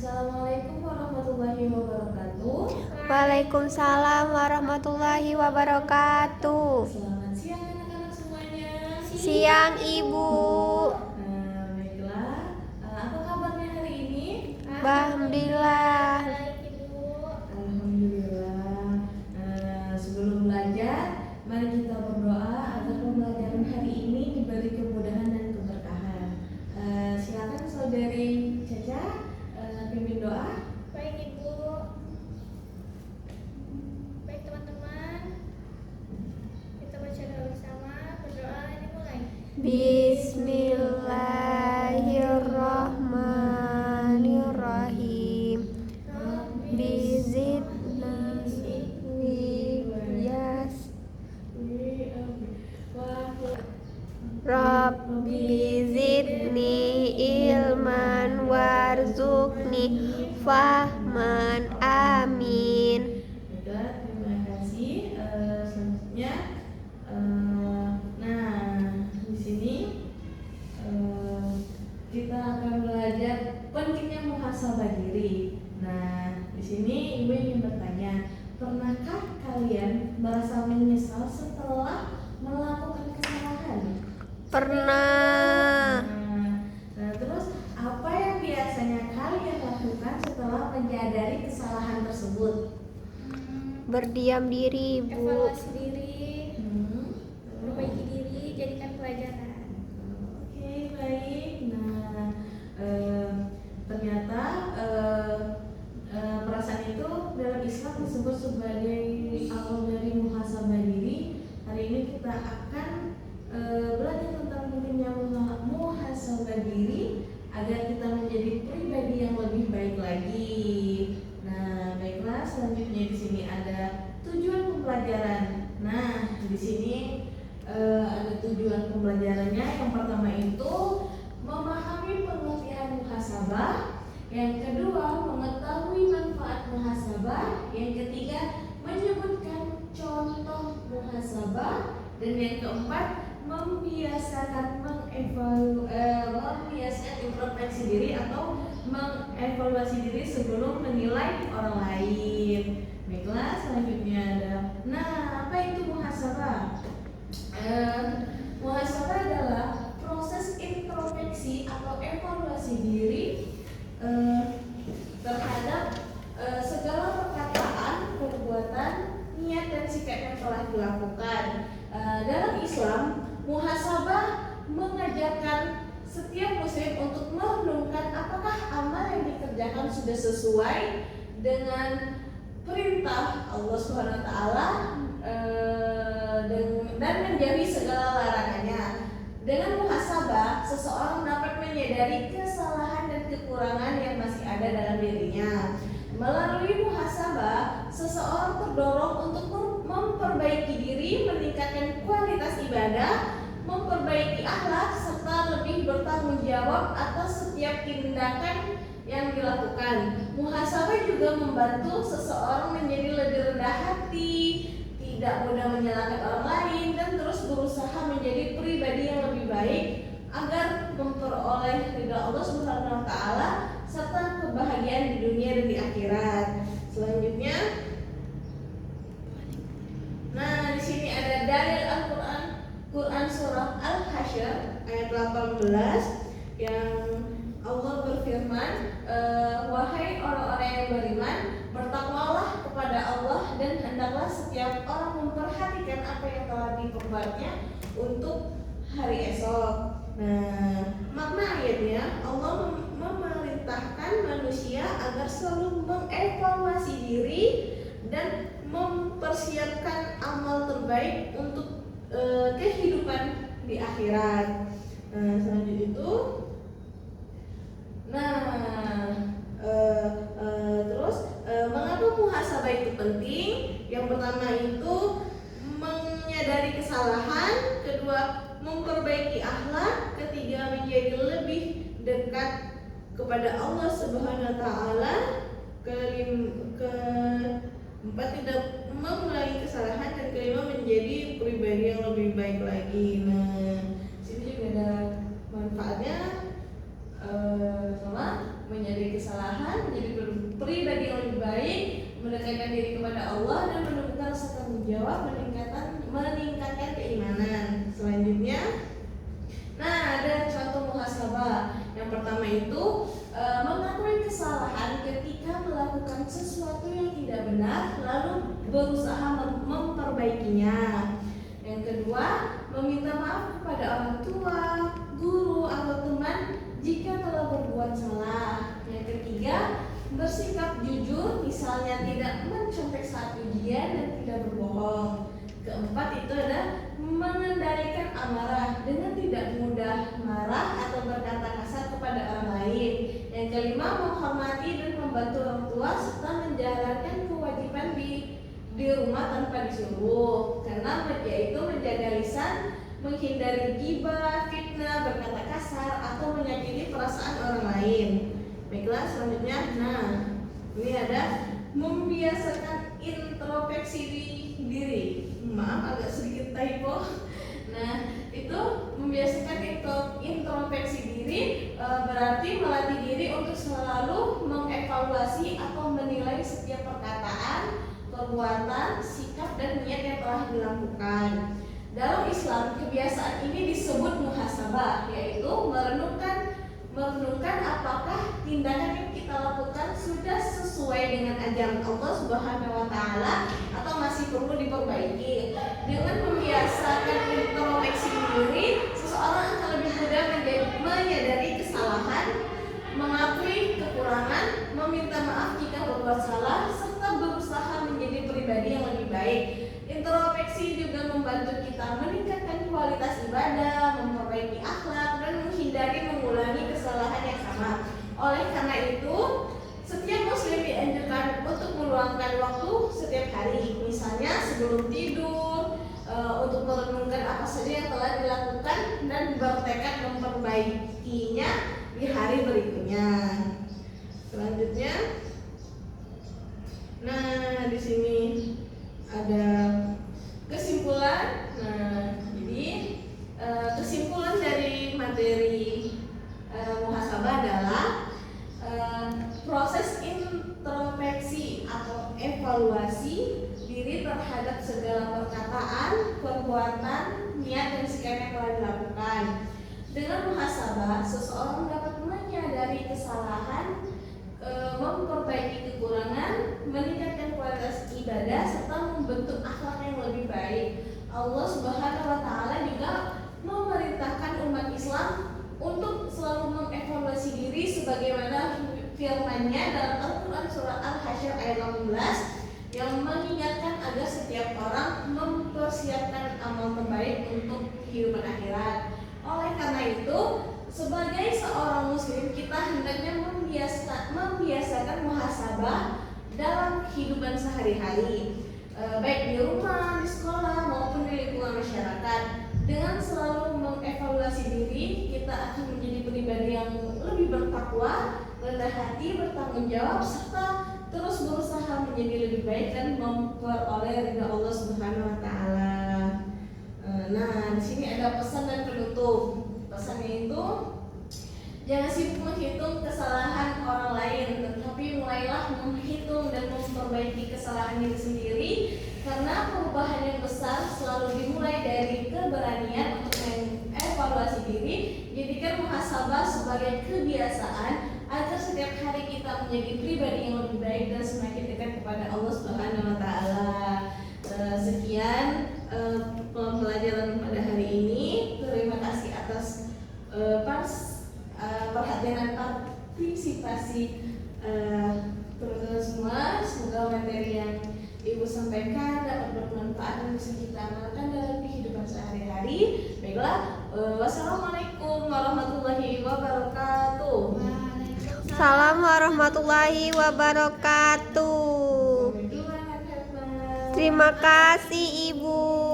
Assalamualaikum warahmatullahi wabarakatuh. Waalaikumsalam warahmatullahi wabarakatuh. Selamat siang anak-anak semuanya. Siang Ibu. Baiklah, apa kabarnya hari ini? Alhamdulillah. Alhamdulillah. Sebelum belajar, mari kita berdoa agar pembelajaran hari ini diberi kemudahan dan keberkahan. Silakan saudari Caca pimpin doa. Baik Ibu. Baik teman-teman, kita baca doa bersama. Berdoa dimulai. Bismillahirrahmanirrahim. Bizidna yas Rabbi zidni ilman warzuqni fahman. Amin. Baiklah, terima kasih. Selanjutnya, di sini kita akan belajar pentingnya muhasabah diri. Nah, di sini Ibu ingin bertanya, pernahkah kalian merasa menyesal setelah melakukan kesalahan? Pernah. Terus apa yang biasanya kalian lakukan setelah menyadari kesalahan tersebut? Berdiam diri, Bu. Evaluasi diri, perbaiki diri, jadikan pelajaran. Oke, baik. Ternyata perasaan itu dalam Islam disebut sebagai awal dari muhasabah diri. Hari ini kita akan belajar tentang pentingnya muhasabah diri agar kita menjadi pribadi yang lebih baik lagi. Nah, baiklah, selanjutnya di sini ada tujuan pembelajaran. Nah, di sini ada tujuan pembelajarannya. Yang pertama itu memahami pengertian muhasabah. Yang kedua, mengetahui manfaat muhasabah. Yang ketiga, menyebutkan contoh muhasabah. Dan yang keempat, membiasakan membiasakan introspeksi diri atau mengevaluasi diri sebelum menilai orang lain. Baiklah, selanjutnya ada. Apa itu muhasabah? Muhasabah adalah proses introspeksi atau evaluasi diri terhadap segala perkataan, perbuatan, niat dan sikap yang telah dilakukan. Dalam Islam, muhasabah mengajarkan setiap muslim untuk merenungkan apakah amal yang dikerjakan sudah sesuai dengan perintah Allah Subhanahu wa taala dan menjauhi segala larangannya. Dengan muhasabah, seseorang dapat menyadari kesalahan dan kekurangan yang masih ada dalam dirinya. Melalui muhasabah, seseorang terdorong untuk memperbaiki diri, meningkatkan kualitas ibadah, memperbaiki akhlak, serta lebih bertanggung jawab atas setiap tindakan yang dilakukan. Muhasabah juga membantu seseorang menjadi lebih rendah hati, tidak mudah menyalahkan orang lain, dan terus berusaha menjadi pribadi yang lebih baik agar memperoleh ridha Allah Subhanahu wa taala serta kebahagiaan di dunia dan di akhirat. Selanjutnya, di sini ada dalil Al-Qur'an, Quran surah Al-Hasyr ayat 18 yang Allah berfirman, wahai orang-orang yang beriman, bertakwalah kepada Allah dan hendaklah setiap orang memperhatikan apa yang telah diperbuatnya untuk hari esok. Makna ayatnya, Allah memerintahkan manusia agar selalu mengevaluasi diri dan mempersiapkan amal terbaik untuk kehidupan di akhirat. Selanjutnya itu, mengapa muhasabah itu penting? Yang pertama itu menyadari kesalahan, kedua memperbaiki akhlak, ketiga menjadi lebih dekat kepada Allah Subhanahu wa taala, keempat tidak mengulangi kesalahan, dan kelima menjadi pribadi yang lebih baik lagi. Sini juga ada manfaatnya, sama menyadari kesalahan, menjadi pribadi yang lebih baik, mendekatkan diri kepada Allah dan menumbuhkan rasa tanggung jawab, meningkatkan keimanan. Selanjutnya, nah ada contoh muhasabah. Yang pertama itu mengakui kesalahan ketika melakukan sesuatu yang tidak benar, lalu berusaha memperbaikinya. Yang kedua, meminta maaf kepada orang tua, guru atau teman jika telah berbuat salah. Yang ketiga, bersikap jujur, misalnya tidak mencontek saat ujian dan tidak berbohong. Keempat itu adalah mengendalikan amarah dengan tidak mudah marah atau berkata kasar kepada orang lain. Yang kelima, menghormati dan membantu orang tua serta menjalankan kewajiban di rumah tanpa disuruh. Keenam, yaitu menjaga lisan, menghindari ghibah, fitnah, berkata kasar atau menyakiti perasaan orang lain. Baiklah, selanjutnya, nah ini ada membiasakan introspeksi diri. Maaf, agak sedikit typo. Nah, itu membiasakan introspeksi diri berarti melatih diri untuk selalu mengevaluasi atau menilai setiap perkataan, perbuatan, sikap dan niat yang telah dilakukan. Dalam Islam, kebiasaan ini disebut muhasabah, yaitu merenungkan apakah tindakan yang kita lakukan sudah sesuai dengan ajaran Allah Subhanahu wa taala atau masih perlu diperbaiki. Dengan membiasakan introspeksi diri, seseorang akan lebih mudah menyadari kesalahan, mengakui kekurangan, meminta maaf jika berbuat salah, serta berusaha menjadi pribadi yang lebih baik. Introspeksi juga membantu kita meningkatkan kualitas ibadah, memperbaiki akhlak, dan menghindari mengulangi kesalahan yang sama. Oleh karena itu, setiap muslim dianjurkan untuk meluangkan waktu setiap hari, misalnya sebelum tidur, untuk merenungkan apa saja yang telah dilakukan dan bertekad memperbaikinya di hari berikutnya. Selanjutnya, nah di sini ada kesimpulan. Nah, jadi kesimpulan dari materi muhasabah adalah proses introspeksi atau evaluasi diri terhadap segala perkataan, perbuatan, niat dan sikap yang telah dilakukan. Dengan muhasabah, seseorang dapat menyadari kesalahan, memperbaiki kekurangan, meningkatkan kualitas ibadah serta membentuk akhlak yang lebih baik. Allah Subhanahu wa taala juga memerintahkan umat Islam untuk selalu mengevaluasi diri sebagaimana firman-Nya dalam Al-Qur'an surat Al-Hasyr ayat 18 yang mengingatkan agar setiap orang mempersiapkan amal terbaik untuk kehidupan akhirat. Oleh karena itu, sebagai seorang muslim kita hendaknya membiasakan muhasabah dalam kehidupan sehari-hari, baik di rumah, di sekolah maupun di lingkungan masyarakat. Dengan selalu mengevaluasi diri, kita akan menjadi pribadi yang lebih bertakwa, rendah hati, bertanggung jawab, serta terus berusaha menjadi lebih baik dan memperoleh ridha Allah Subhanahu wa taala. Nah, di sini ada pesan dan penutup. Pesannya itu, jangan sibuk menghitung kesalahan orang lain, tetapi mulailah menghitung dan memperbaiki kesalahan diri sendiri, karena perubahan yang besar selalu dimulai dari keberanian untuk mengevaluasi diri. Jadikan muhasabah sebagai kebiasaan agar setiap hari kita menjadi pribadi yang lebih baik dan semakin dekat kepada Allah Subhanahu wa taala. Sekian pembelajaran pada hari ini. Terima kasih atas perhatian dan partisipasi teman-teman semua. Semoga materi yang Ibu sampaikan dapat bermanfaat dan bisa kita amalkan dalam kehidupan sehari-hari. Baiklah, wassalamualaikum warahmatullahi wabarakatuh. Salam warahmatullahi wabarakatuh. Terima kasih Ibu.